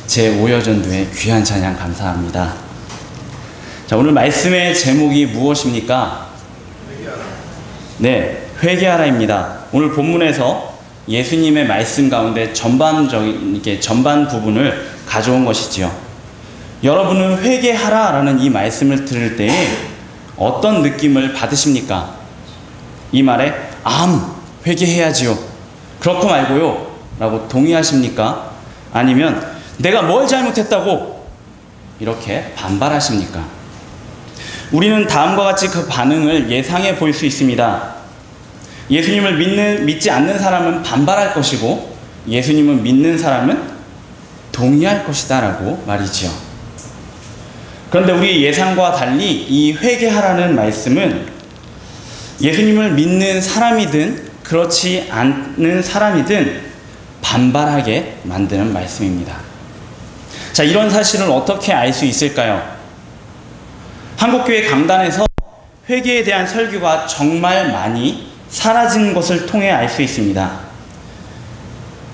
제5여전도의 귀한 찬양 감사합니다. 자, 오늘 말씀의 제목이 무엇입니까? 네, 회개하라입니다. 오늘 본문에서 예수님의 말씀 가운데 전반 부분을 가져온 것이지요. 여러분은 회개하라라는 이 말씀을 들을 때에 어떤 느낌을 받으십니까? 이 말에 회개해야지요. 그렇고 말고요 라고 동의하십니까? 아니면 내가 뭘 잘못했다고 이렇게 반발하십니까? 우리는 다음과 같이 그 반응을 예상해 볼 수 있습니다. 예수님을 믿지 않는 사람은 반발할 것이고 예수님을 믿는 사람은 동의할 것이다 라고 말이지요. 그런데 우리 예상과 달리 이 회개하라는 말씀은 예수님을 믿는 사람이든 그렇지 않는 사람이든 반발하게 만드는 말씀입니다. 자, 이런 사실을 어떻게 알 수 있을까요? 한국교회 강단에서 회개에 대한 설교가 정말 많이 사라진 것을 통해 알 수 있습니다.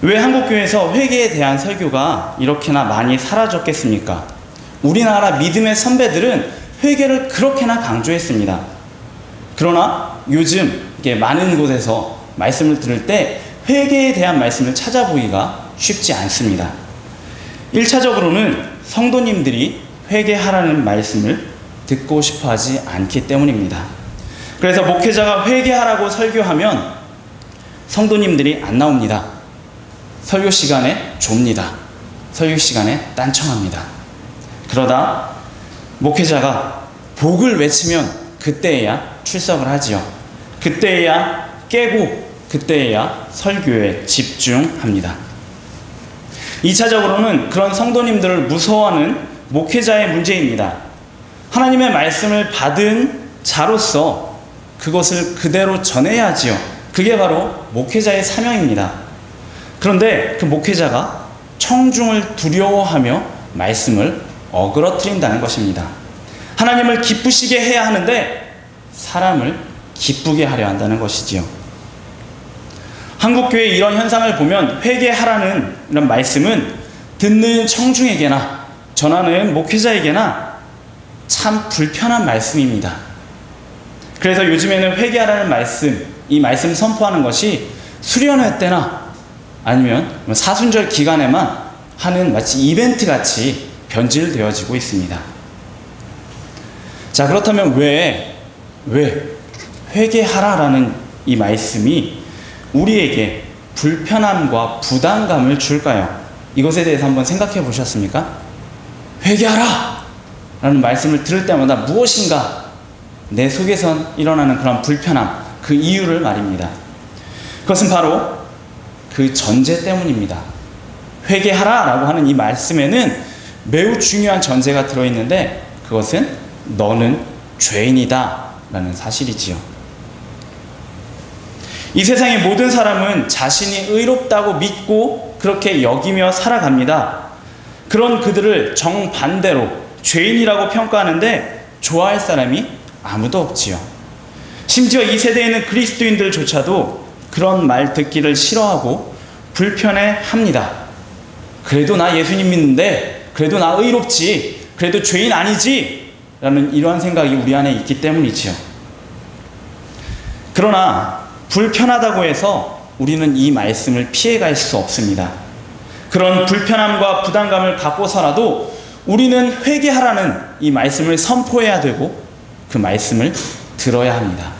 왜 한국교회에서 회개에 대한 설교가 이렇게나 많이 사라졌겠습니까? 우리나라 믿음의 선배들은 회개를 그렇게나 강조했습니다. 그러나 요즘 많은 곳에서 말씀을 들을 때 회개에 대한 말씀을 찾아보기가 쉽지 않습니다. 1차적으로는 성도님들이 회개하라는 말씀을 듣고 싶어 하지 않기 때문입니다. 그래서 목회자가 회개하라고 설교하면 성도님들이 안 나옵니다. 설교 시간에 좁니다. 설교 시간에 딴청합니다. 그러다 목회자가 복을 외치면 그때에야 출석을 하지요. 그때에야 깨고 그때에야 설교에 집중합니다. 2차적으로는 그런 성도님들을 무서워하는 목회자의 문제입니다. 하나님의 말씀을 받은 자로서 그것을 그대로 전해야 하지요. 그게 바로 목회자의 사명입니다. 그런데 그 목회자가 청중을 두려워하며 말씀을 어그러뜨린다는 것입니다. 하나님을 기쁘시게 해야 하는데 사람을 기쁘게 하려 한다는 것이지요. 한국교회의 이런 현상을 보면 회개하라는 이런 말씀은 듣는 청중에게나 전하는 목회자에게나 참 불편한 말씀입니다. 그래서 요즘에는 회개하라는 말씀, 이 말씀 선포하는 것이 수련회 때나 아니면 사순절 기간에만 하는 마치 이벤트 같이 변질되어지고 있습니다. 자, 그렇다면 왜 회개하라라는 이 말씀이 우리에게 불편함과 부담감을 줄까요? 이것에 대해서 한번 생각해 보셨습니까? 회개하라! 라는 말씀을 들을 때마다 무엇인가 내 속에선 일어나는 그런 불편함, 그 이유를 말입니다. 그것은 바로 그 전제 때문입니다. 회개하라 라고 하는 이 말씀에는 매우 중요한 전제가 들어있는데 그것은 너는 죄인이다 라는 사실이지요. 이 세상의 모든 사람은 자신이 의롭다고 믿고 그렇게 여기며 살아갑니다. 그런 그들을 정반대로 죄인이라고 평가하는데 좋아할 사람이 아무도 없지요. 심지어 이 세대에는 그리스도인들조차도 그런 말 듣기를 싫어하고 불편해합니다. 그래도 나 예수님 믿는데, 그래도 나 의롭지, 그래도 죄인 아니지 라는 이러한 생각이 우리 안에 있기 때문이지요. 그러나 불편하다고 해서 우리는 이 말씀을 피해갈 수 없습니다. 그런 불편함과 부담감을 갖고서라도 우리는 회개하라는 이 말씀을 선포해야 되고 그 말씀을 들어야 합니다.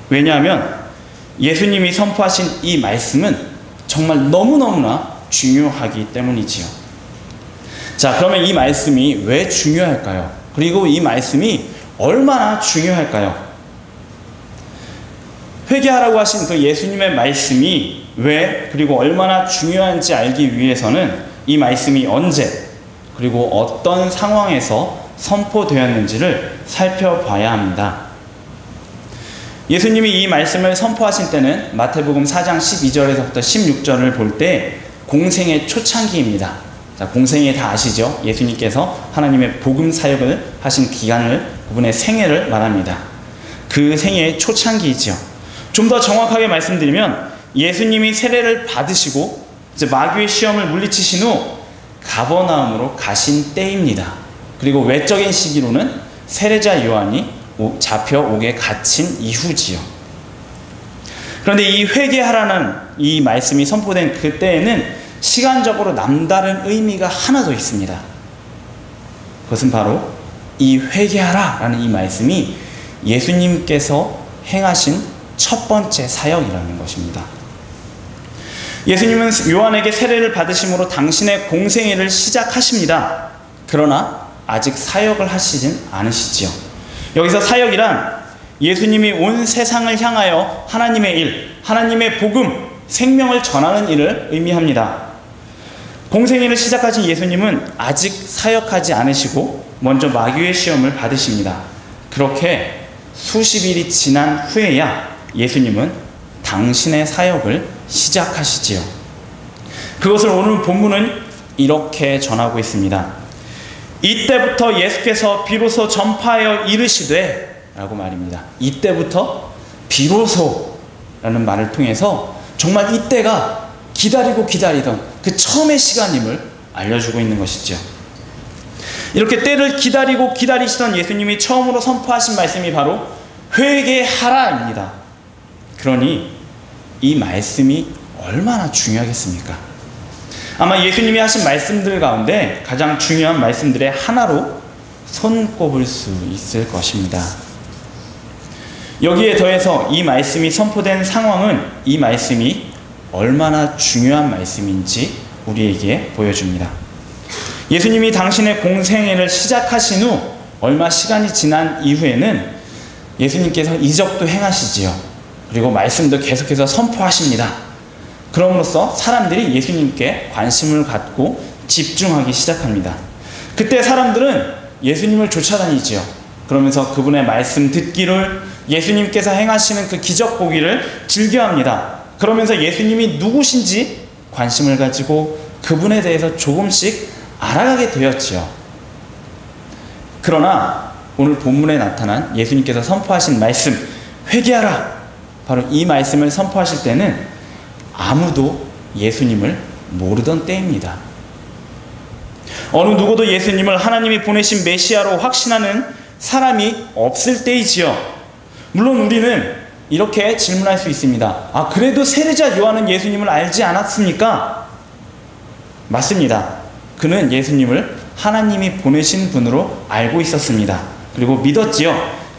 왜냐하면 예수님이 선포하신 이 말씀은 정말 너무너무나 중요하기 때문이지요. 자, 그러면 이 말씀이 왜 중요할까요? 그리고 이 말씀이 얼마나 중요할까요? 회개하라고 하신 그 예수님의 말씀이 왜 그리고 얼마나 중요한지 알기 위해서는 이 말씀이 언제 그리고 어떤 상황에서 선포되었는지를 살펴봐야 합니다. 예수님이 이 말씀을 선포하신 때는 마태복음 4장 12절에서부터 16절을 볼 때 공생의 초창기입니다. 자, 공생애 다 아시죠? 예수님께서 하나님의 복음 사역을 하신 기간을, 그분의 생애를 말합니다. 그 생애의 초창기이죠. 좀 더 정확하게 말씀드리면 예수님이 세례를 받으시고 이제 마귀의 시험을 물리치신 후 가버나움으로 가신 때입니다. 그리고 외적인 시기로는 세례자 요한이 잡혀옥에 갇힌 이후지요. 그런데 이 회개하라는 이 말씀이 선포된 그때에는 시간적으로 남다른 의미가 하나 더 있습니다. 그것은 바로 이 회개하라 라는 이 말씀이 예수님께서 행하신 첫 번째 사역이라는 것입니다. 예수님은 요한에게 세례를 받으심으로 당신의 공생애를 시작하십니다. 그러나 아직 사역을 하시진 않으시지요. 여기서 사역이란 예수님이 온 세상을 향하여 하나님의 일, 하나님의 복음, 생명을 전하는 일을 의미합니다. 공생애를 시작하신 예수님은 아직 사역하지 않으시고 먼저 마귀의 시험을 받으십니다. 그렇게 수십일이 지난 후에야 예수님은 당신의 사역을 시작하시지요. 그것을 오늘 본문은 이렇게 전하고 있습니다. 이때부터 예수께서 비로소 전파하여 이르시되 라고 말입니다. 이때부터 비로소라는 말을 통해서 정말 이때가 기다리고 기다리던 그 처음의 시간임을 알려주고 있는 것이죠. 이렇게 때를 기다리고 기다리시던 예수님이 처음으로 선포하신 말씀이 바로 회개하라입니다. 그러니 이 말씀이 얼마나 중요하겠습니까? 아마 예수님이 하신 말씀들 가운데 가장 중요한 말씀들의 하나로 손꼽을 수 있을 것입니다. 여기에 더해서 이 말씀이 선포된 상황은 이 말씀이 얼마나 중요한 말씀인지 우리에게 보여줍니다. 예수님이 당신의 공생애를 시작하신 후 얼마 시간이 지난 이후에는 예수님께서 이적도 행하시지요. 그리고 말씀도 계속해서 선포하십니다. 그럼으로써 사람들이 예수님께 관심을 갖고 집중하기 시작합니다. 그때 사람들은 예수님을 쫓아다니지요. 그러면서 그분의 말씀 듣기를, 예수님께서 행하시는 그 기적 보기를 즐겨합니다. 그러면서 예수님이 누구신지 관심을 가지고 그분에 대해서 조금씩 알아가게 되었지요. 그러나 오늘 본문에 나타난 예수님께서 선포하신 말씀, 회개하라, 바로 이 말씀을 선포하실 때는 아무도 예수님을 모르던 때입니다. 어느 누구도 예수님을 하나님이 보내신 메시아로 확신하는 사람이 없을 때이지요. 물론 우리는 이렇게 질문할 수 있습니다. 그래도 세례자 요한은 예수님을 알지 않았습니까? 맞습니다. 그는 예수님을 하나님이 보내신 분으로 알고 있었습니다. 그리고 믿었지요.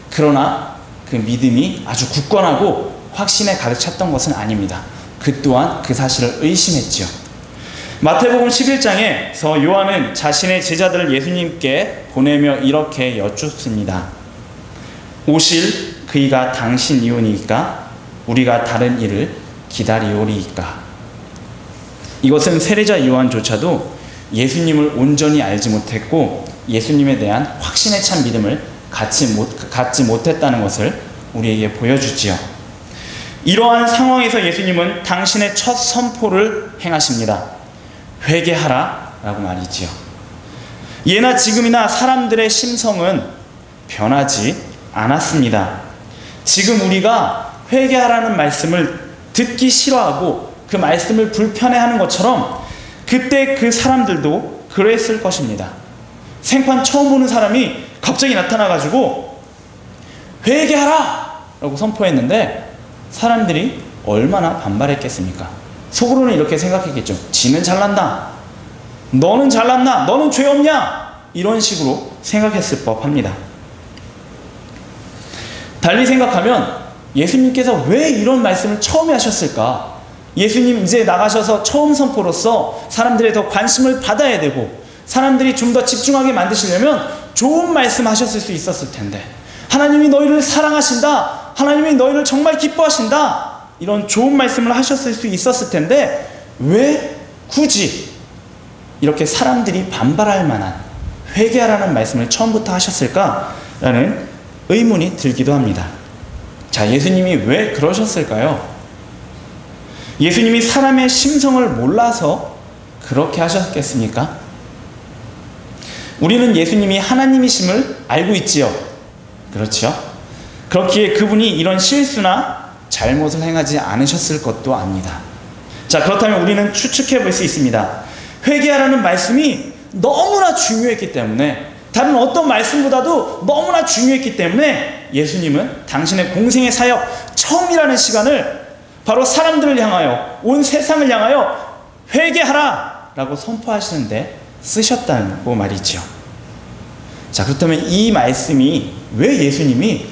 그러나 그 믿음이 아주 굳건하고 확신에 가득 찼던 것은 아닙니다. 그 또한 그 사실을 의심했지요. 마태복음 11장에서 요한은 자신의 제자들을 예수님께 보내며 이렇게 여쭙습니다. 오실 그이가 당신이오니까 우리가 다른 이를 기다리오리이까. 이것은 세례자 요한조차도 예수님을 온전히 알지 못했고 예수님에 대한 확신에 찬 믿음을 갖지 못했다는 것을 우리에게 보여주지요. 이러한 상황에서 예수님은 당신의 첫 선포를 행하십니다. 회개하라 라고 말이지요. 예나 지금이나 사람들의 심성은 변하지 않았습니다. 지금 우리가 회개하라는 말씀을 듣기 싫어하고 그 말씀을 불편해하는 것처럼 그때 그 사람들도 그랬을 것입니다. 생판 처음 보는 사람이 갑자기 나타나가지고 회개하라! 라고 선포했는데 사람들이 얼마나 반발했겠습니까? 속으로는 이렇게 생각했겠죠. 지는 잘난다. 너는 잘났나? 너는 죄 없냐? 이런 식으로 생각했을 법합니다. 달리 생각하면 예수님께서 왜 이런 말씀을 처음에 하셨을까? 예수님 이제 나가셔서 처음 선포로서 사람들의 더 관심을 받아야 되고 사람들이 좀 더 집중하게 만드시려면 좋은 말씀 하셨을 수 있었을 텐데, 하나님이 너희를 사랑하신다, 하나님이 너희를 정말 기뻐하신다, 이런 좋은 말씀을 하셨을 수 있었을 텐데 왜 굳이 이렇게 사람들이 반발할 만한 회개하라는 말씀을 처음부터 하셨을까라는 의문이 들기도 합니다. 자, 예수님이 왜 그러셨을까요? 예수님이 사람의 심성을 몰라서 그렇게 하셨겠습니까? 우리는 예수님이 하나님이심을 알고 있지요. 그렇죠? 그렇기에 그분이 이런 실수나 잘못을 행하지 않으셨을 것도 압니다. 자, 그렇다면 우리는 추측해 볼 수 있습니다. 회개하라는 말씀이 너무나 중요했기 때문에, 다른 어떤 말씀보다도 너무나 중요했기 때문에 예수님은 당신의 공생의 사역 처음이라는 시간을 바로 사람들을 향하여, 온 세상을 향하여 회개하라 라고 선포하시는데 쓰셨다고 말이죠. 자, 그렇다면 이 말씀이 왜 예수님이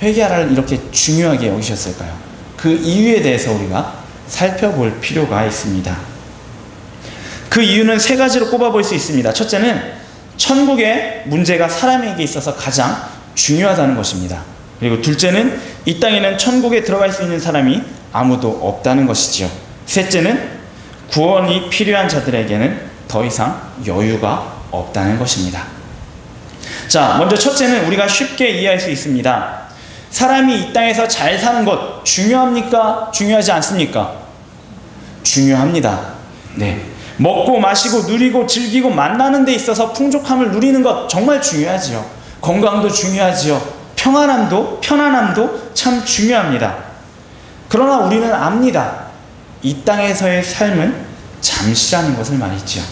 회개하라를 이렇게 중요하게 여기셨을까요? 그 이유에 대해서 우리가 살펴볼 필요가 있습니다. 그 이유는 세 가지로 꼽아볼 수 있습니다. 첫째는 천국의 문제가 사람에게 있어서 가장 중요하다는 것입니다. 그리고 둘째는 이 땅에는 천국에 들어갈 수 있는 사람이 아무도 없다는 것이지요. 셋째는 구원이 필요한 자들에게는 더 이상 여유가 없다는 것입니다. 자, 먼저 첫째는 우리가 쉽게 이해할 수 있습니다. 사람이 이 땅에서 잘 사는 것 중요합니까? 중요하지 않습니까? 중요합니다. 네. 먹고 마시고 누리고 즐기고 만나는 데 있어서 풍족함을 누리는 것 정말 중요하지요. 건강도 중요하지요. 편안함도 참 중요합니다. 그러나 우리는 압니다. 이 땅에서의 삶은 잠시라는 것을 말이지요.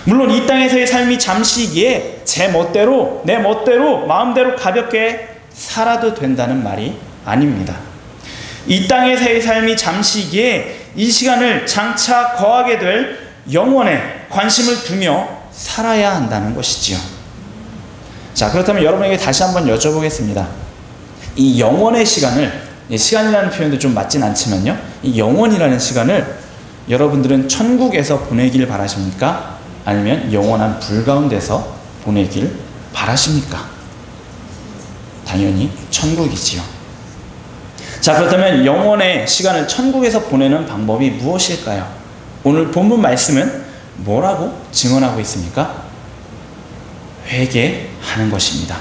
물론 이 땅에서의 삶이 잠시이기에 제 멋대로, 내 멋대로, 마음대로 가볍게 살아도 된다는 말이 아닙니다. 이 땅에서의 삶이 잠시이기에 이 시간을 장차 거하게 될 영원에 관심을 두며 살아야 한다는 것이지요. 자, 그렇다면 여러분에게 다시 한번 여쭤보겠습니다. 이 영원의 시간을, 시간이라는 표현도 좀 맞진 않지만요, 이 영원이라는 시간을 여러분들은 천국에서 보내길 바라십니까? 아니면 영원한 불 가운데서 보내길 바라십니까? 당연히 천국이지요. 자, 그렇다면 영원의 시간을 천국에서 보내는 방법이 무엇일까요? 오늘 본문 말씀은 뭐라고 증언하고 있습니까? 회개하는 것입니다.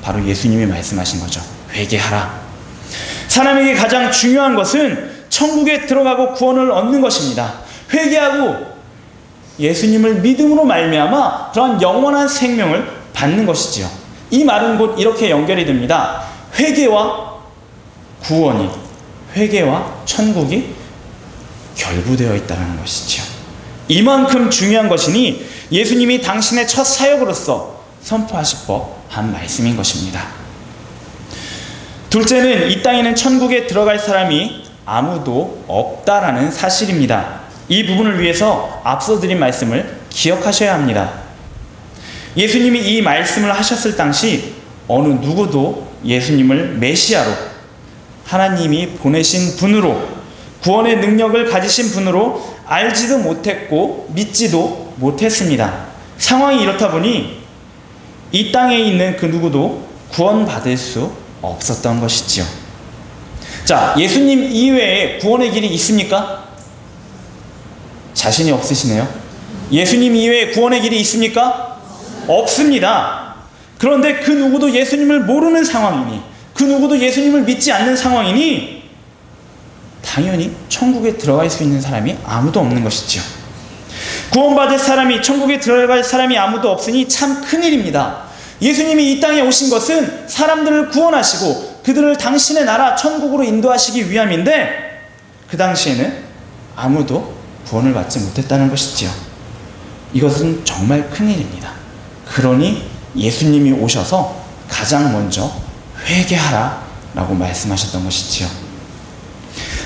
바로 예수님이 말씀하신 거죠. 회개하라. 사람에게 가장 중요한 것은 천국에 들어가고 구원을 얻는 것입니다. 회개하고 예수님을 믿음으로 말미암아 그런 영원한 생명을 받는 것이지요. 이 말은 곧 이렇게 연결이 됩니다. 회개와 구원이, 회개와 천국이 결부되어 있다는 것이지요. 이만큼 중요한 것이니 예수님이 당신의 첫 사역으로서 선포하실 법한 말씀인 것입니다. 둘째는 이 땅에는 천국에 들어갈 사람이 아무도 없다라는 사실입니다. 이 부분을 위해서 앞서 드린 말씀을 기억하셔야 합니다. 예수님이 이 말씀을 하셨을 당시 어느 누구도 예수님을 메시아로, 하나님이 보내신 분으로, 구원의 능력을 가지신 분으로 알지도 못했고 믿지도 못했습니다. 상황이 이렇다 보니 이 땅에 있는 그 누구도 구원받을 수 없었던 것이지요. 자, 예수님 이외에 구원의 길이 있습니까? 자신이 없으시네요. 예수님 이외에 구원의 길이 있습니까? 없습니다. 그런데 그 누구도 예수님을 모르는 상황이니, 그 누구도 예수님을 믿지 않는 상황이니 당연히 천국에 들어갈 수 있는 사람이 아무도 없는 것이죠. 구원받을 사람이, 천국에 들어갈 사람이 아무도 없으니 참 큰일입니다. 예수님이 이 땅에 오신 것은 사람들을 구원하시고 그들을 당신의 나라 천국으로 인도하시기 위함인데 그 당시에는 아무도 구원을 받지 못했다는 것이지요. 이것은 정말 큰일입니다. 그러니 예수님이 오셔서 가장 먼저 회개하라 라고 말씀하셨던 것이지요.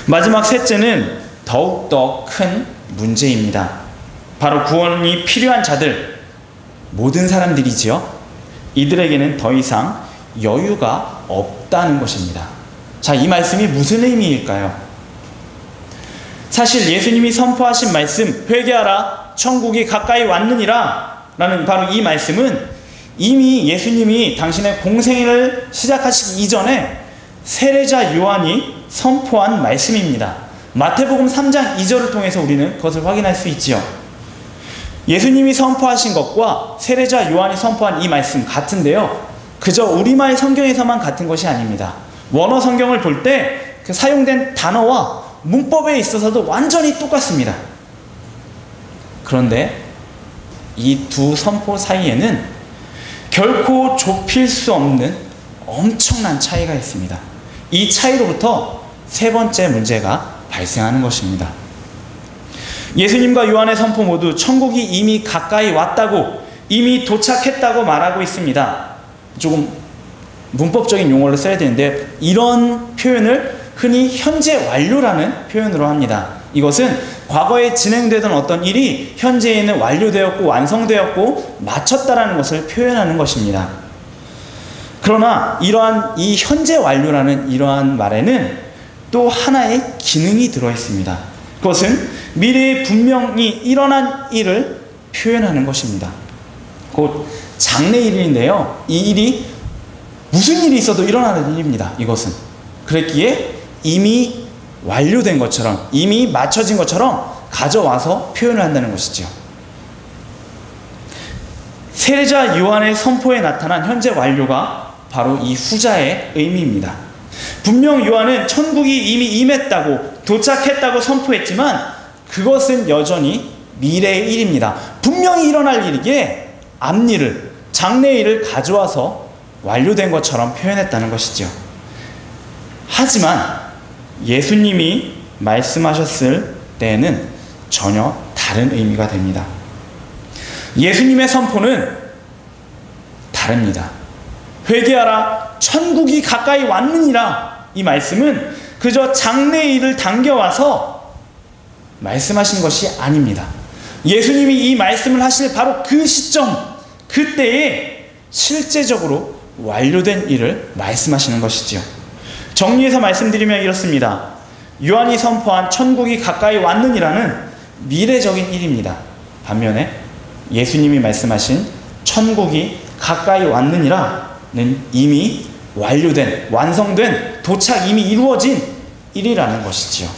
마지막 셋째는 더욱더 큰 문제입니다. 바로 구원이 필요한 자들, 모든 사람들이지요. 이들에게는 더 이상 여유가 없다는 것입니다. 자, 이 말씀이 무슨 의미일까요? 사실 예수님이 선포하신 말씀, 회개하라, 천국이 가까이 왔느니라 라는 바로 이 말씀은 이미 예수님이 당신의 공생애를 시작하시기 이전에 세례자 요한이 선포한 말씀입니다. 마태복음 3장 2절을 통해서 우리는 그것을 확인할 수 있지요. 예수님이 선포하신 것과 세례자 요한이 선포한 이 말씀 같은데요, 그저 우리말 성경에서만 같은 것이 아닙니다. 원어 성경을 볼 때 그 사용된 단어와 문법에 있어서도 완전히 똑같습니다. 그런데 이 두 선포 사이에는 결코 좁힐 수 없는 엄청난 차이가 있습니다. 이 차이로부터 세 번째 문제가 발생하는 것입니다. 예수님과 요한의 선포 모두 천국이 이미 가까이 왔다고, 이미 도착했다고 말하고 있습니다. 조금 문법적인 용어를 써야 되는데, 이런 표현을 흔히 현재 완료라는 표현으로 합니다. 이것은 과거에 진행되던 어떤 일이 현재에는 완료되었고 완성되었고 마쳤다라는 것을 표현하는 것입니다. 그러나 이러한 이 현재 완료라는 이러한 말에는 또 하나의 기능이 들어있습니다. 그것은 미래에 분명히 일어난 일을 표현하는 것입니다. 곧 장래일인데요. 이 일이 무슨 일이 있어도 일어나는 일입니다. 이것은. 그랬기에 이미 완료된 것처럼, 이미 맞춰진 것처럼 가져와서 표현을 한다는 것이죠. 세례자 요한의 선포에 나타난 현재 완료가 바로 이 후자의 의미입니다. 분명 요한은 천국이 이미 임했다고, 도착했다고 선포했지만 그것은 여전히 미래의 일입니다. 분명히 일어날 일이기에 앞일을, 장래일을 가져와서 완료된 것처럼 표현했다는 것이죠. 하지만 예수님이 말씀하셨을 때에는 전혀 다른 의미가 됩니다. 예수님의 선포는 다릅니다. 회개하라, 천국이 가까이 왔느니라. 이 말씀은 그저 장래일을 당겨와서 말씀하신 것이 아닙니다. 예수님이 이 말씀을 하실 바로 그 시점, 그때에 실제적으로 완료된 일을 말씀하시는 것이지요. 정리해서 말씀드리면 이렇습니다. 요한이 선포한 천국이 가까이 왔느니라는 미래적인 일입니다. 반면에 예수님이 말씀하신 천국이 가까이 왔느니라는 이미 완료된, 완성된, 도착 이미 이루어진 일이라는 것이지요.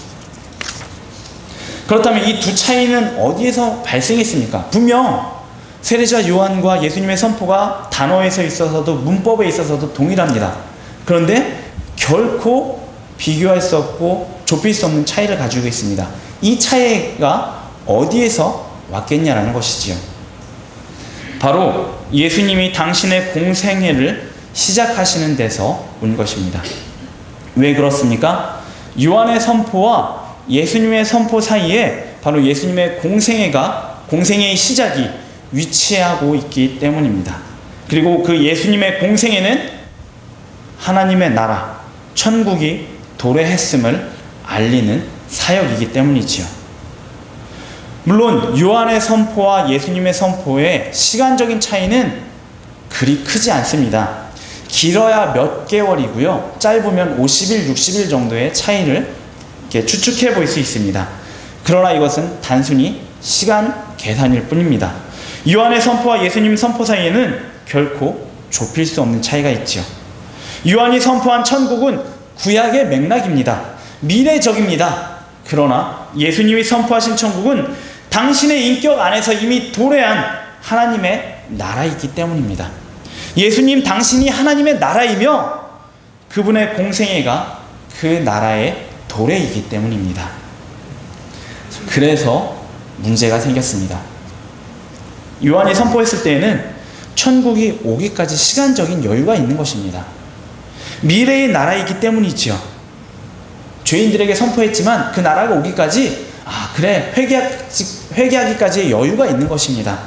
그렇다면 이 두 차이는 어디에서 발생했습니까? 분명 세례자 요한과 예수님의 선포가 단어에서 있어서도 문법에 있어서도 동일합니다. 그런데 결코 비교할 수 없고 좁힐 수 없는 차이를 가지고 있습니다. 이 차이가 어디에서 왔겠냐라는 것이지요. 바로 예수님이 당신의 공생애를 시작하시는 데서 온 것입니다. 왜 그렇습니까? 요한의 선포와 예수님의 선포 사이에 바로 예수님의 공생애의 시작이 위치하고 있기 때문입니다. 그리고 그 예수님의 공생애는 하나님의 나라, 천국이 도래했음을 알리는 사역이기 때문이지요. 물론 요한의 선포와 예수님의 선포의 시간적인 차이는 그리 크지 않습니다. 길어야 몇 개월이고요. 짧으면 50일, 60일 정도의 차이를 이렇게 추측해 볼 수 있습니다. 그러나 이것은 단순히 시간 계산일 뿐입니다. 요한의 선포와 예수님 선포 사이에는 결코 좁힐 수 없는 차이가 있지요. 요한이 선포한 천국은 구약의 맥락입니다. 미래적입니다. 그러나 예수님이 선포하신 천국은 당신의 인격 안에서 이미 도래한 하나님의 나라이기 때문입니다. 예수님 당신이 하나님의 나라이며 그분의 공생애가 그 나라의 도래이기 때문입니다. 그래서 문제가 생겼습니다. 요한이 선포했을 때에는 천국이 오기까지 시간적인 여유가 있는 것입니다. 미래의 나라이기 때문이지요. 죄인들에게 선포했지만 그 나라가 오기까지 그래 회개하기까지의 여유가 있는 것입니다.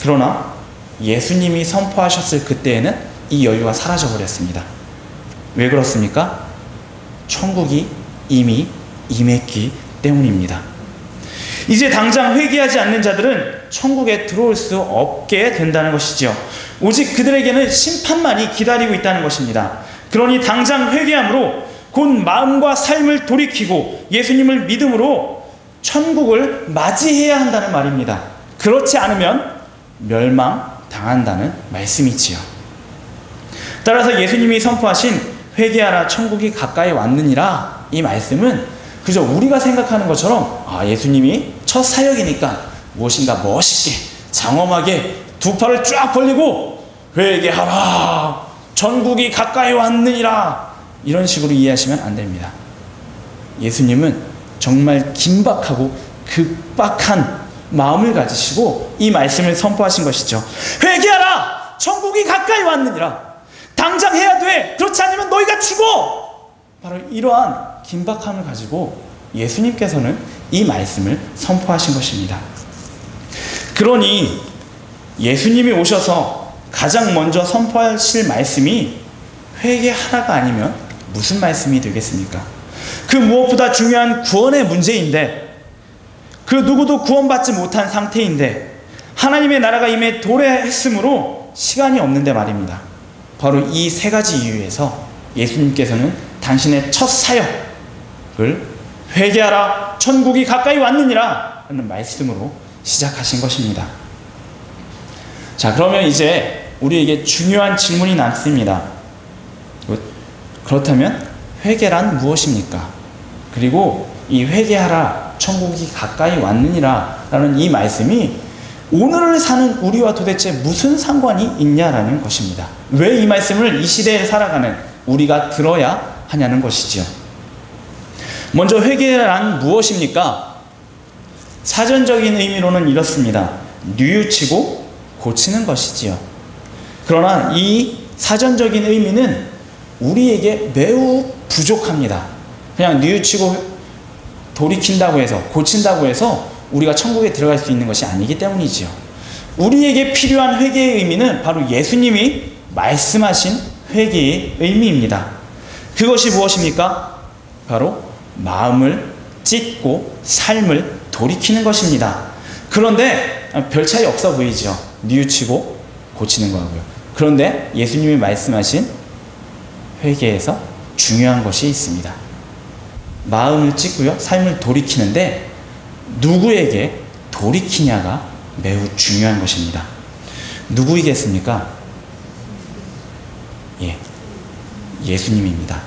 그러나 예수님이 선포하셨을 그때에는 이 여유가 사라져버렸습니다. 왜 그렇습니까? 천국이 이미 임했기 때문입니다. 이제 당장 회개하지 않는 자들은 천국에 들어올 수 없게 된다는 것이지요. 오직 그들에게는 심판만이 기다리고 있다는 것입니다. 그러니 당장 회개함으로 곧 마음과 삶을 돌이키고 예수님을 믿음으로 천국을 맞이해야 한다는 말입니다. 그렇지 않으면 멸망당한다는 말씀이지요. 따라서 예수님이 선포하신 회개하라 천국이 가까이 왔느니라 이 말씀은 그저 우리가 생각하는 것처럼 예수님이 첫 사역이니까 무엇인가 멋있게 장엄하게 두 팔을 쫙 벌리고 회개하라 천국이 가까이 왔느니라 이런 식으로 이해하시면 안 됩니다. 예수님은 정말 긴박하고 급박한 마음을 가지시고 이 말씀을 선포하신 것이죠. 회개하라 천국이 가까이 왔느니라 당장 해야 돼 그렇지 않으면 너희가 죽어 바로 이러한 긴박함을 가지고 예수님께서는 이 말씀을 선포하신 것입니다. 그러니 예수님이 오셔서 가장 먼저 선포하실 말씀이 회개하라가 아니면 무슨 말씀이 되겠습니까? 그 무엇보다 중요한 구원의 문제인데, 그 누구도 구원받지 못한 상태인데 하나님의 나라가 이미 도래했으므로 시간이 없는데 말입니다. 바로 이 세 가지 이유에서 예수님께서는 당신의 첫 사역을 회개하라, 천국이 가까이 왔느니라 라는 말씀으로 시작하신 것입니다. 자, 그러면 이제 우리에게 중요한 질문이 남습니다. 그렇다면 회개란 무엇입니까? 그리고 이 회개하라, 천국이 가까이 왔느니라 라는 이 말씀이 오늘을 사는 우리와 도대체 무슨 상관이 있냐라는 것입니다. 왜 이 말씀을 이 시대에 살아가는 우리가 들어야 하냐는 것이지요. 먼저 회개란 무엇입니까? 사전적인 의미로는 이렇습니다. 뉘우치고 고치는 것이지요. 그러나 이 사전적인 의미는 우리에게 매우 부족합니다. 그냥 뉘우치고 돌이킨다고 해서, 고친다고 해서 우리가 천국에 들어갈 수 있는 것이 아니기 때문이지요. 우리에게 필요한 회개의 의미는 바로 예수님이 말씀하신 회개의 의미입니다. 그것이 무엇입니까? 바로 마음을 찢고 삶을 돌이키는 것입니다. 그런데 별 차이 없어 보이죠. 뉘우치고 고치는 거하고요. 그런데 예수님이 말씀하신 회개에서 중요한 것이 있습니다. 마음을 찢고요, 삶을 돌이키는데 누구에게 돌이키냐가 매우 중요한 것입니다. 누구이겠습니까? 예수님입니다.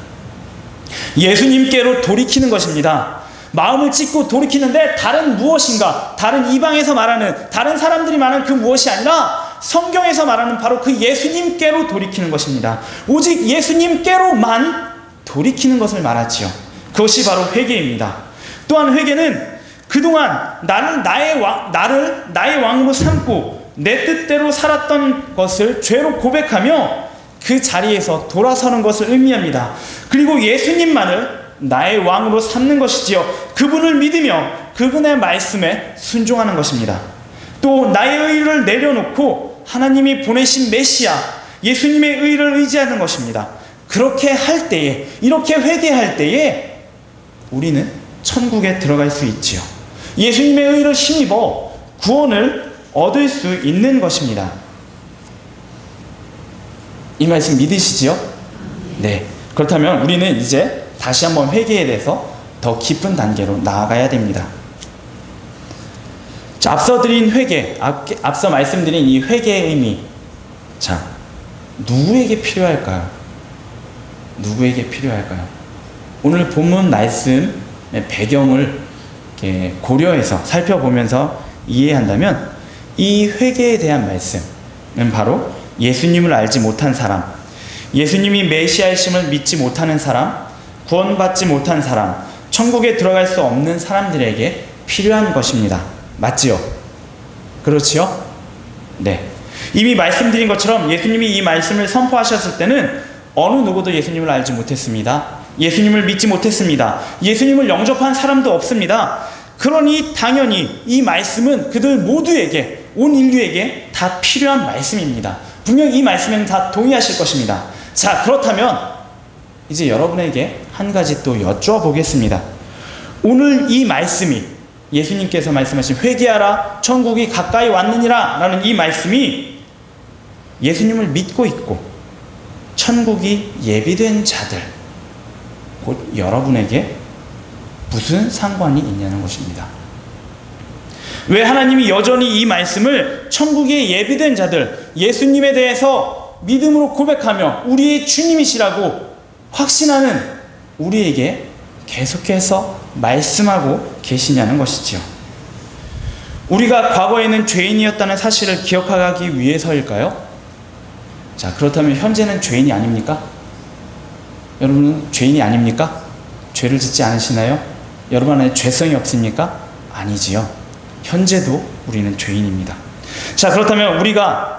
예수님께로 돌이키는 것입니다. 마음을 찢고 돌이키는데 다른 무엇인가, 다른 이방에서 말하는, 다른 사람들이 말하는 그 무엇이 아니라 성경에서 말하는 바로 그 예수님께로 돌이키는 것입니다. 오직 예수님께로만 돌이키는 것을 말하지요. 그것이 바로 회개입니다. 또한 회개는 그동안 나를 나의 왕으로 삼고 내 뜻대로 살았던 것을 죄로 고백하며 그 자리에서 돌아서는 것을 의미합니다. 그리고 예수님만을 나의 왕으로 삼는 것이지요. 그분을 믿으며 그분의 말씀에 순종하는 것입니다. 또 나의 의를 내려놓고 하나님이 보내신 메시아 예수님의 의를 의지하는 것입니다. 그렇게 할 때에, 이렇게 회개할 때에 우리는 천국에 들어갈 수 있지요. 예수님의 의를 힘입어 구원을 얻을 수 있는 것입니다. 이 말씀 믿으시지요? 네. 그렇다면 우리는 이제 다시 한번 회개에 대해서 더 깊은 단계로 나아가야 됩니다. 자, 앞서 드린 회개, 앞서 말씀드린 이 회개의 의미. 자, 누구에게 필요할까요? 누구에게 필요할까요? 오늘 본문 말씀의 배경을 이렇게 고려해서 살펴보면서 이해한다면 이 회개에 대한 말씀은 바로 예수님을 알지 못한 사람, 예수님이 메시아이심을 믿지 못하는 사람, 구원받지 못한 사람, 천국에 들어갈 수 없는 사람들에게 필요한 것입니다. 맞지요? 그렇지요? 네. 이미 말씀드린 것처럼 예수님이 이 말씀을 선포하셨을 때는 어느 누구도 예수님을 알지 못했습니다. 예수님을 믿지 못했습니다. 예수님을 영접한 사람도 없습니다. 그러니 당연히 이 말씀은 그들 모두에게, 온 인류에게 다 필요한 말씀입니다. 분명히 이 말씀에는 다 동의하실 것입니다. 자, 그렇다면 이제 여러분에게 한 가지 또 여쭤보겠습니다. 오늘 이 말씀이, 예수님께서 말씀하신 회개하라 천국이 가까이 왔느니라 라는 이 말씀이 예수님을 믿고 있고 천국이 예비된 자들, 곧 여러분에게 무슨 상관이 있냐는 것입니다. 왜 하나님이 여전히 이 말씀을 천국에 예비된 자들, 예수님에 대해서 믿음으로 고백하며 우리의 주님이시라고 확신하는 우리에게 계속해서 말씀하고 계시냐는 것이지요. 우리가 과거에는 죄인이었다는 사실을 기억하기 위해서일까요? 자, 그렇다면 현재는 죄인이 아닙니까? 여러분은 죄인이 아닙니까? 죄를 짓지 않으시나요? 여러분 안에 죄성이 없습니까? 아니지요. 현재도 우리는 죄인입니다. 자, 그렇다면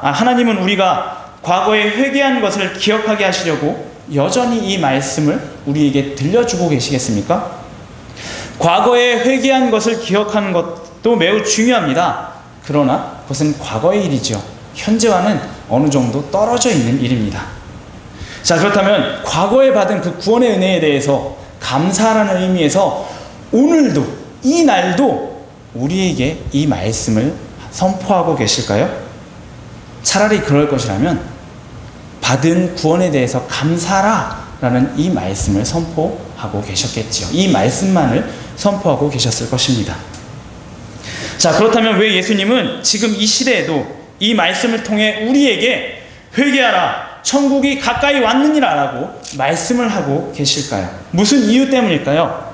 하나님은 우리가 과거에 회개한 것을 기억하게 하시려고 여전히 이 말씀을 우리에게 들려주고 계시겠습니까? 과거에 회개한 것을 기억하는 것도 매우 중요합니다. 그러나 그것은 과거의 일이죠. 현재와는 어느 정도 떨어져 있는 일입니다. 자, 그렇다면 과거에 받은 그 구원의 은혜에 대해서 감사하라는 의미에서 오늘도, 이 날도 우리에게 이 말씀을 선포하고 계실까요? 차라리 그럴 것이라면 받은 구원에 대해서 감사하라 라는 이 말씀을 선포하고 계셨겠지요. 이 말씀만을 선포하고 계셨을 것입니다. 자, 그렇다면 왜 예수님은 지금 이 시대에도 이 말씀을 통해 우리에게 회개하라, 천국이 가까이 왔느니라 라고 말씀을 하고 계실까요? 무슨 이유 때문일까요?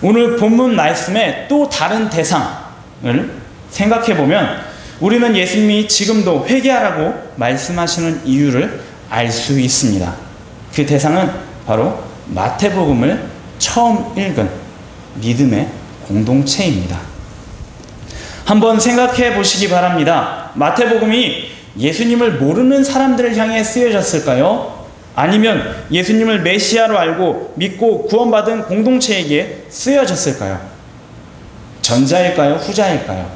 오늘 본문 말씀의 또 다른 대상을 생각해 보면 우리는 예수님이 지금도 회개하라고 말씀하시는 이유를 알 수 있습니다. 그 대상은 바로 마태복음을 처음 읽은 믿음의 공동체입니다. 한번 생각해 보시기 바랍니다. 마태복음이 예수님을 모르는 사람들을 향해 쓰여졌을까요? 아니면 예수님을 메시아로 알고 믿고 구원받은 공동체에게 쓰여졌을까요? 전자일까요? 후자일까요?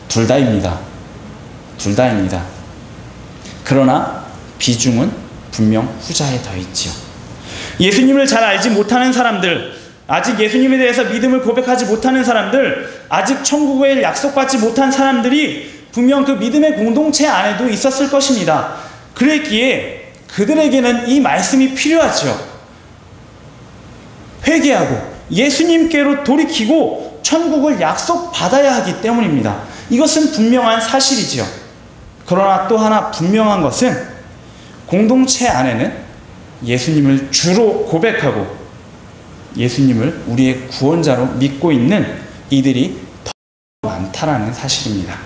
둘 다입니다. 둘 다입니다. 그러나 비중은 분명 후자에 더 있지요. 예수님을 잘 알지 못하는 사람들, 아직 예수님에 대해서 믿음을 고백하지 못하는 사람들, 아직 천국을 약속받지 못한 사람들이 분명 그 믿음의 공동체 안에도 있었을 것입니다. 그랬기에 그들에게는 이 말씀이 필요하죠. 회개하고 예수님께로 돌이키고 천국을 약속받아야 하기 때문입니다. 이것은 분명한 사실이지요. 그러나 또 하나 분명한 것은 공동체 안에는 예수님을 주로 고백하고 예수님을 우리의 구원자로 믿고 있는 이들이 더 많다라는 사실입니다.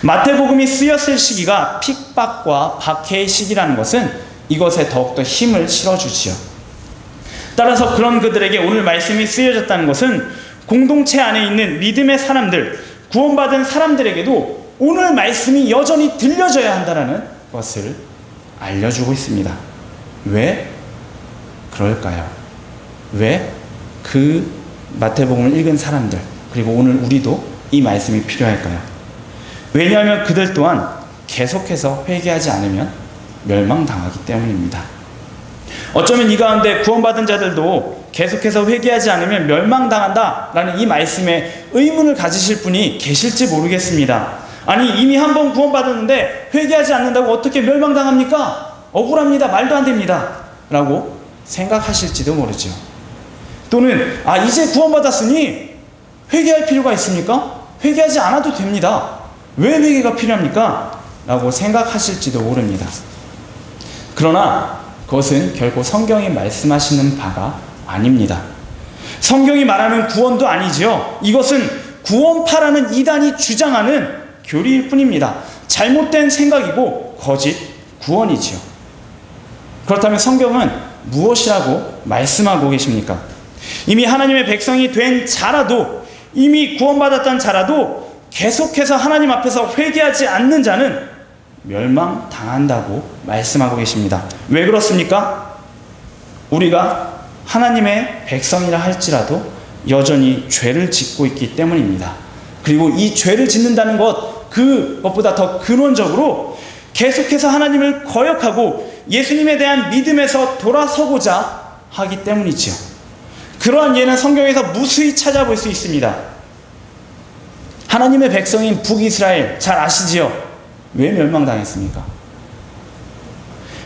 마태복음이 쓰였을 시기가 핍박과 박해의 시기라는 것은 이것에 더욱더 힘을 실어주지요. 따라서 그런 그들에게 오늘 말씀이 쓰여졌다는 것은 공동체 안에 있는 믿음의 사람들, 구원받은 사람들에게도 오늘 말씀이 여전히 들려져야 한다는 것을 알려주고 있습니다. 왜 그럴까요? 왜 그 마태복음을 읽은 사람들, 그리고 오늘 우리도 이 말씀이 필요할까요? 왜냐하면 그들 또한 계속해서 회개하지 않으면 멸망당하기 때문입니다. 어쩌면 이 가운데 구원받은 자들도 계속해서 회개하지 않으면 멸망당한다라는 이 말씀에 의문을 가지실 분이 계실지 모르겠습니다. 아니, 이미 한 번 구원받았는데 회개하지 않는다고 어떻게 멸망당합니까? 억울합니다. 말도 안 됩니다. 라고 생각하실지도 모르죠. 또는 이제 구원받았으니 회개할 필요가 있습니까? 회개하지 않아도 됩니다. 왜 회개가 필요합니까? 라고 생각하실지도 모릅니다. 그러나 그것은 결코 성경이 말씀하시는 바가 아닙니다. 성경이 말하는 구원도 아니지요. 이것은 구원파라는 이단이 주장하는 교리일 뿐입니다. 잘못된 생각이고 거짓 구원이지요. 그렇다면 성경은 무엇이라고 말씀하고 계십니까? 이미 하나님의 백성이 된 자라도, 이미 구원받았던 자라도 계속해서 하나님 앞에서 회개하지 않는 자는 멸망당한다고 말씀하고 계십니다. 왜 그렇습니까? 우리가 하나님의 백성이라 할지라도 여전히 죄를 짓고 있기 때문입니다. 그리고 이 죄를 짓는다는 것, 그것보다 더 근원적으로 계속해서 하나님을 거역하고 예수님에 대한 믿음에서 돌아서고자 하기 때문이지요. 그러한 예는 성경에서 무수히 찾아볼 수 있습니다. 하나님의 백성인 북이스라엘 잘 아시지요? 왜 멸망당했습니까?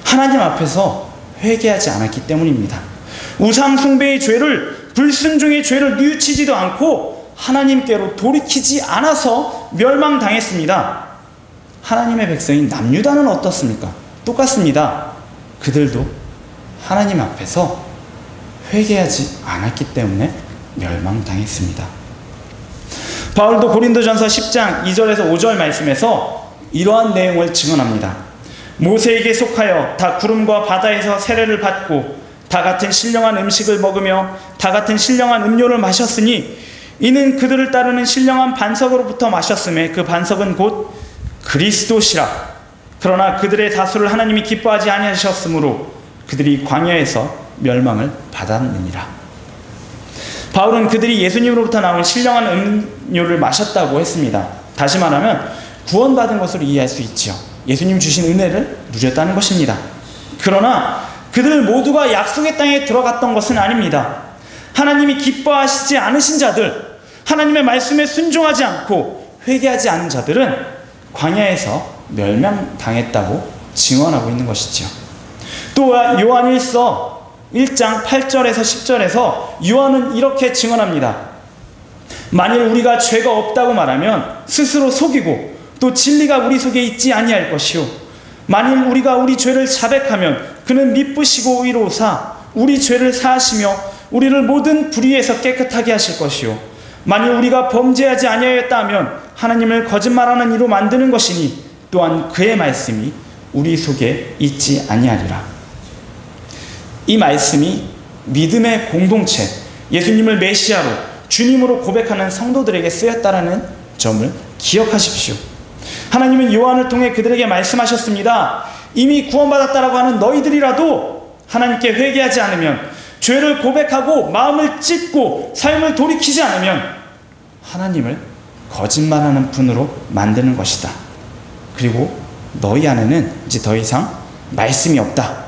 하나님 앞에서 회개하지 않았기 때문입니다. 우상 숭배의 죄를, 불순종의 죄를 뉘우치지도 않고 하나님께로 돌이키지 않아서 멸망당했습니다. 하나님의 백성인 남유다는 어떻습니까? 똑같습니다. 그들도 하나님 앞에서 회개하지 않았기 때문에 멸망당했습니다. 바울도 고린도전서 10장 2절에서 5절 말씀에서 이러한 내용을 증언합니다. 모세에게 속하여 다 구름과 바다에서 세례를 받고 다 같은 신령한 음식을 먹으며 다 같은 신령한 음료를 마셨으니 이는 그들을 따르는 신령한 반석으로부터 마셨음에 그 반석은 곧 그리스도시라. 그러나 그들의 다수를 하나님이 기뻐하지 아니하셨으므로 그들이 광야에서 멸망을 받았느니라. 바울은 그들이 예수님으로부터 나온 신령한 음료를 마셨다고 했습니다. 다시 말하면 구원받은 것으로 이해할 수 있지요. 예수님 주신 은혜를 누렸다는 것입니다. 그러나 그들 모두가 약속의 땅에 들어갔던 것은 아닙니다. 하나님이 기뻐하시지 않으신 자들, 하나님의 말씀에 순종하지 않고 회개하지 않은 자들은 광야에서 멸망당했다고 증언하고 있는 것이죠. 또 요한일서 1장 8절에서 10절에서 요한은 이렇게 증언합니다. 만일 우리가 죄가 없다고 말하면 스스로 속이고 또 진리가 우리 속에 있지 아니할 것이요 만일 우리가 우리 죄를 자백하면 그는 미쁘시고 의로우사 우리 죄를 사하시며 우리를 모든 불의에서 깨끗하게 하실 것이요 만일 우리가 범죄하지 아니하였다 하면 하나님을 거짓말하는 이로 만드는 것이니 또한 그의 말씀이 우리 속에 있지 아니하리라. 이 말씀이 믿음의 공동체, 예수님을 메시아로 주님으로 고백하는 성도들에게 쓰였다라는 점을 기억하십시오. 하나님은 요한을 통해 그들에게 말씀하셨습니다. 이미 구원받았다라고 하는 너희들이라도 하나님께 회개하지 않으면, 죄를 고백하고 마음을 찢고 삶을 돌이키지 않으면 하나님을 거짓말하는 분으로 만드는 것이다. 그리고 너희 안에는 이제 더 이상 말씀이 없다.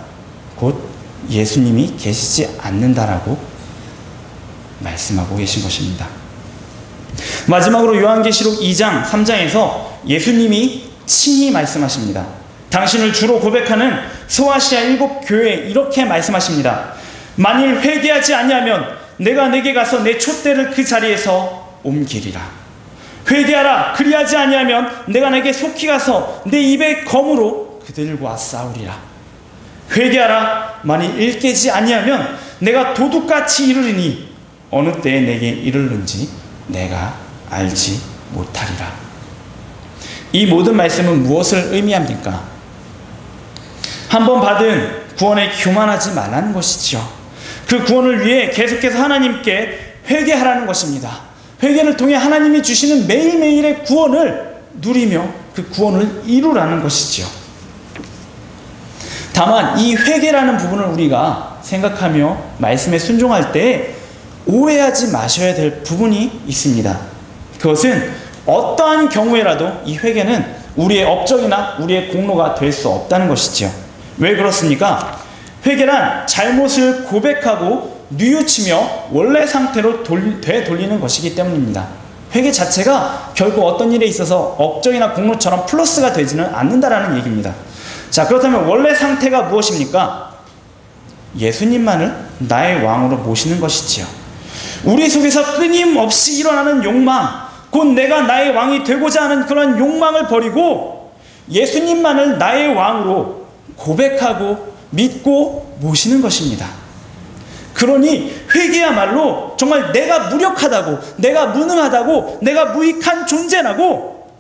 곧 예수님이 계시지 않는다라고 말씀하고 계신 것입니다. 마지막으로 요한계시록 2장 3장에서 예수님이 친히 말씀하십니다. 당신을 주로 고백하는 소아시아 7교회에 이렇게 말씀하십니다. 만일 회개하지 아니하면 내가 내게 가서 내 촛대를 그 자리에서 옮기리라. 회개하라. 그리하지 아니하면 내가 내게 속히 가서 내 입의 검으로 그들과 싸우리라. 회개하라. 만일 일깨지 아니하면 내가 도둑같이 이르리니 어느 때에 내게 이르는지 내가 알지 못하리라. 이 모든 말씀은 무엇을 의미합니까? 한번 받은 구원에 교만하지 말라는 것이죠. 그 구원을 위해 계속해서 하나님께 회개하라는 것입니다. 회개를 통해 하나님이 주시는 매일매일의 구원을 누리며 그 구원을 이루라는 것이죠. 다만 이 회개라는 부분을 우리가 생각하며 말씀에 순종할 때 오해하지 마셔야 될 부분이 있습니다. 그것은 어떠한 경우에라도 이 회개는 우리의 업적이나 우리의 공로가 될 수 없다는 것이죠. 왜 그렇습니까? 회개란 잘못을 고백하고 뉘우치며 원래 상태로 되돌리는 것이기 때문입니다. 회개 자체가 결국 어떤 일에 있어서 업적이나 공로처럼 플러스가 되지는 않는다라는 얘기입니다. 자, 그렇다면 원래 상태가 무엇입니까? 예수님만을 나의 왕으로 모시는 것이지요. 우리 속에서 끊임없이 일어나는 욕망, 곧 내가 나의 왕이 되고자 하는 그런 욕망을 버리고 예수님만을 나의 왕으로 고백하고 믿고 모시는 것입니다. 그러니 회개야말로 정말 내가 무력하다고, 내가 무능하다고, 내가 무익한 존재라고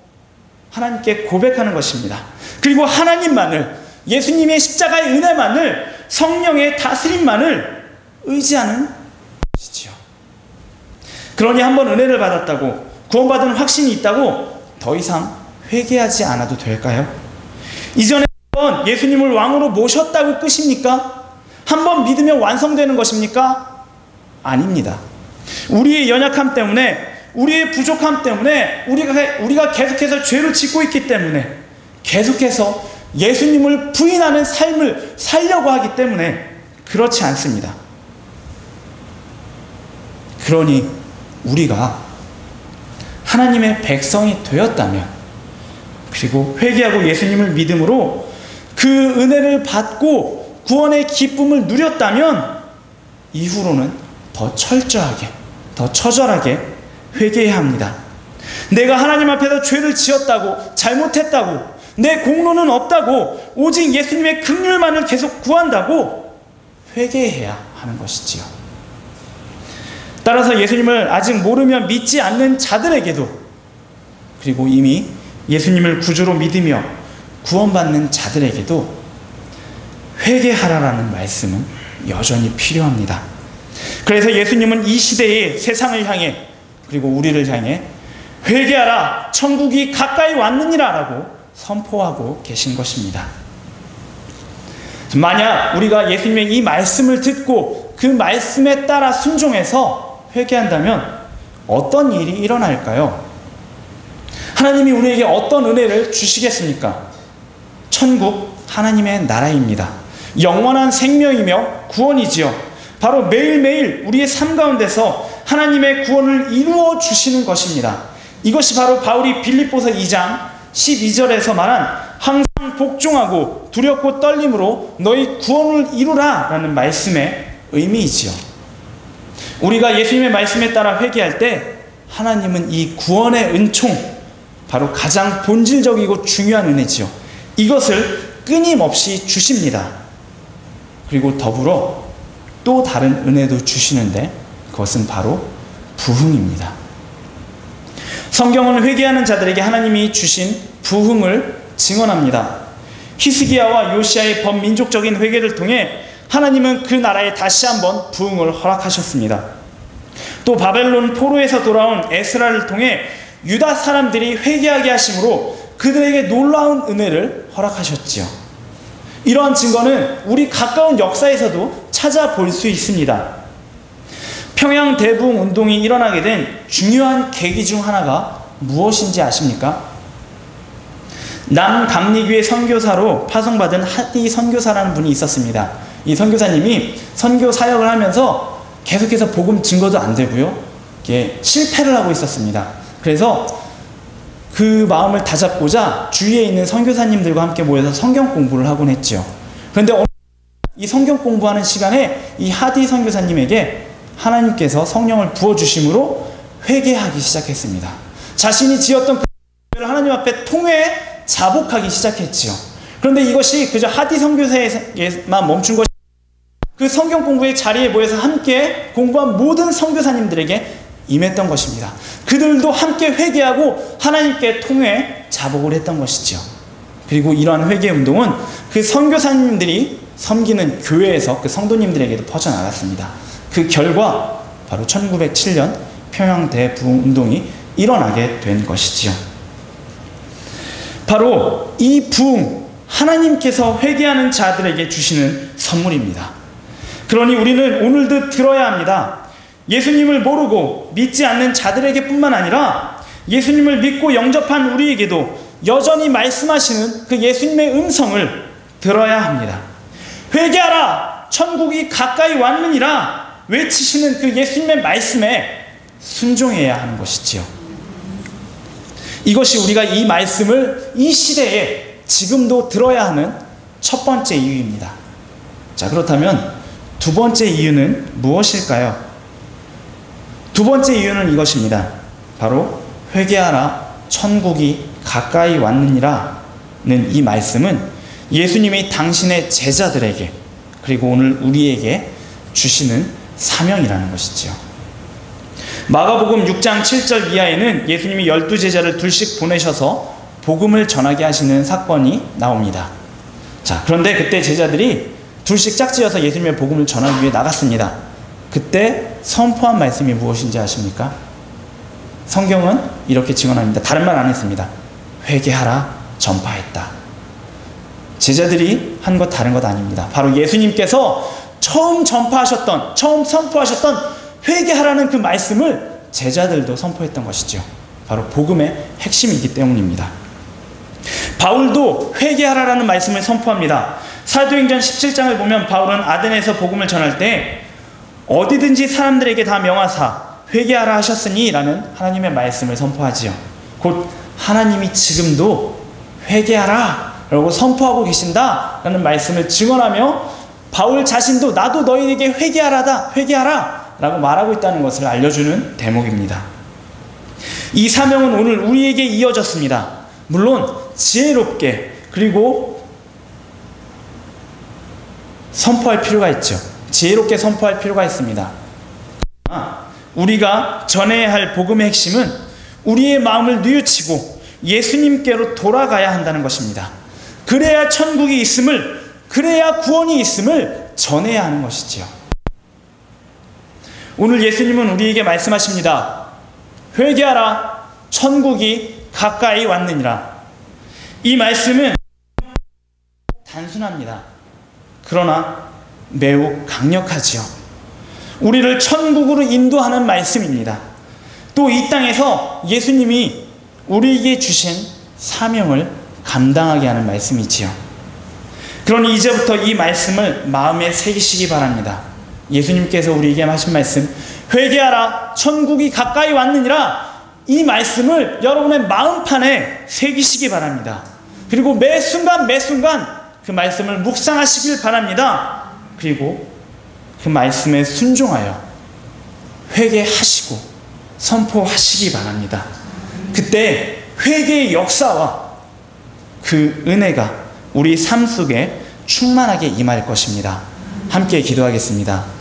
하나님께 고백하는 것입니다. 그리고 하나님만을, 예수님의 십자가의 은혜만을, 성령의 다스림만을 의지하는 것이지요. 그러니 한번 은혜를 받았다고, 구원받은 확신이 있다고 더 이상 회개하지 않아도 될까요? 이전에 한번 예수님을 왕으로 모셨다고 끝입니까? 한번 믿으면 완성되는 것입니까? 아닙니다. 우리의 연약함 때문에, 우리의 부족함 때문에, 우리가 계속해서 죄를 짓고 있기 때문에, 계속해서 예수님을 부인하는 삶을 살려고 하기 때문에 그렇지 않습니다. 그러니 우리가 하나님의 백성이 되었다면, 그리고 회개하고 예수님을 믿음으로 그 은혜를 받고 구원의 기쁨을 누렸다면 이후로는 더 철저하게, 더 처절하게 회개해야 합니다. 내가 하나님 앞에서 죄를 지었다고, 잘못했다고, 내 공로는 없다고, 오직 예수님의 긍휼만을 계속 구한다고 회개해야 하는 것이지요. 따라서 예수님을 아직 모르며 믿지 않는 자들에게도, 그리고 이미 예수님을 구주로 믿으며 구원받는 자들에게도 회개하라라는 말씀은 여전히 필요합니다. 그래서 예수님은 이 시대의 세상을 향해, 그리고 우리를 향해 회개하라, 천국이 가까이 왔느니라 라고 선포하고 계신 것입니다. 만약 우리가 예수님의 이 말씀을 듣고 그 말씀에 따라 순종해서 회개한다면 어떤 일이 일어날까요? 하나님이 우리에게 어떤 은혜를 주시겠습니까? 천국 하나님의 나라입니다. 영원한 생명이며 구원이지요. 바로 매일매일 우리의 삶 가운데서 하나님의 구원을 이루어 주시는 것입니다. 이것이 바로 바울이 빌립보서 2장 12절에서 말한 항상 복종하고 두렵고 떨림으로 너희 구원을 이루라 라는 말씀의 의미이지요. 우리가 예수님의 말씀에 따라 회개할 때 하나님은 이 구원의 은총, 바로 가장 본질적이고 중요한 은혜지요. 이것을 끊임없이 주십니다. 그리고 더불어 또 다른 은혜도 주시는데 그것은 바로 부흥입니다. 성경은 회개하는 자들에게 하나님이 주신 부흥을 증언합니다. 히스기야와 요시야의 범민족적인 회개를 통해 하나님은 그 나라에 다시 한번 부흥을 허락하셨습니다. 또 바벨론 포로에서 돌아온 에스라를 통해 유다 사람들이 회개하게 하심으로 그들에게 놀라운 은혜를 허락하셨지요. 이러한 증거는 우리 가까운 역사에서도 찾아볼 수 있습니다. 평양 대부흥 운동이 일어나게 된 중요한 계기 중 하나가 무엇인지 아십니까? 남강리교회 선교사로 파송받은 하디 선교사라는 분이 있었습니다. 이 선교사님이 선교 사역을 하면서 계속해서 복음 증거도 안 되고요, 실패를 하고 있었습니다. 그래서 그 마음을 다잡고자 주위에 있는 선교사님들과 함께 모여서 성경 공부를 하곤 했죠. 그런데 이 성경 공부하는 시간에 이 하디 선교사님에게 하나님께서 성령을 부어주심으로 회개하기 시작했습니다. 자신이 지었던 그 죄를 하나님 앞에 통회 자복하기 시작했지요. 그런데 이것이 그저 하디 선교사에만 멈춘 것이, 그 성경 공부의 자리에 모여서 함께 공부한 모든 선교사님들에게 임했던 것입니다. 그들도 함께 회개하고 하나님께 통회 자복을 했던 것이죠. 그리고 이러한 회개 운동은 그 선교사님들이 섬기는 교회에서 그 성도님들에게도 퍼져나갔습니다. 그 결과 바로 1907년 평양 대부흥 운동이 일어나게 된 것이지요. 바로 이 부흥, 하나님께서 회개하는 자들에게 주시는 선물입니다. 그러니 우리는 오늘도 들어야 합니다. 예수님을 모르고 믿지 않는 자들에게 뿐만 아니라 예수님을 믿고 영접한 우리에게도 여전히 말씀하시는 그 예수님의 음성을 들어야 합니다. 회개하라! 천국이 가까이 왔느니라! 외치시는 그 예수님의 말씀에 순종해야 하는 것이지요. 이것이 우리가 이 말씀을 이 시대에 지금도 들어야 하는 첫 번째 이유입니다. 자, 그렇다면 두 번째 이유는 무엇일까요? 두 번째 이유는 이것입니다. 바로 회개하라, 천국이 가까이 왔느니라는 이 말씀은 예수님이 당신의 제자들에게, 그리고 오늘 우리에게 주시는 사명이라는 것이지요. 마가복음 6장 7절 이하에는 예수님이 12제자를 둘씩 보내셔서 복음을 전하게 하시는 사건이 나옵니다. 자, 그런데 그때 제자들이 둘씩 짝지어서 예수님의 복음을 전하기 위해 나갔습니다. 그때 선포한 말씀이 무엇인지 아십니까? 성경은 이렇게 증언합니다. 다른 말 안 했습니다. 회개하라, 전파했다. 제자들이 한 것 다른 것 아닙니다. 바로 예수님께서 처음 전파하셨던, 처음 선포하셨던 회개하라는 그 말씀을 제자들도 선포했던 것이죠. 바로 복음의 핵심이기 때문입니다. 바울도 회개하라는 말씀을 선포합니다. 사도행전 17장을 보면 바울은 아덴에서 복음을 전할 때 어디든지 사람들에게 다 명하사 회개하라 하셨으니 라는 하나님의 말씀을 선포하지요. 곧 하나님이 지금도 회개하라 라고 선포하고 계신다 라는 말씀을 증언하며 바울 자신도 나도 너희에게 회개하라 라고 말하고 있다는 것을 알려주는 대목입니다. 이 사명은 오늘 우리에게 이어졌습니다. 물론 지혜롭게 그리고 선포할 필요가 있죠. 지혜롭게 선포할 필요가 있습니다. 우리가 전해야 할 복음의 핵심은 우리의 마음을 뉘우치고 예수님께로 돌아가야 한다는 것입니다. 그래야 천국이 있음을, 그래야 구원이 있음을 전해야 하는 것이지요. 오늘 예수님은 우리에게 말씀하십니다. 회개하라, 천국이 가까이 왔느니라. 이 말씀은 단순합니다. 그러나 매우 강력하지요. 우리를 천국으로 인도하는 말씀입니다. 또 이 땅에서 예수님이 우리에게 주신 사명을 감당하게 하는 말씀이지요. 그러니 이제부터 이 말씀을 마음에 새기시기 바랍니다. 예수님께서 우리에게 하신 말씀, 회개하라 천국이 가까이 왔느니라, 이 말씀을 여러분의 마음판에 새기시기 바랍니다. 그리고 매 순간 매 순간 그 말씀을 묵상하시길 바랍니다. 그리고 그 말씀에 순종하여 회개하시고 선포하시기 바랍니다. 그때 회개의 역사와 그 은혜가 우리 삶 속에 충만하게 임할 것입니다. 함께 기도하겠습니다.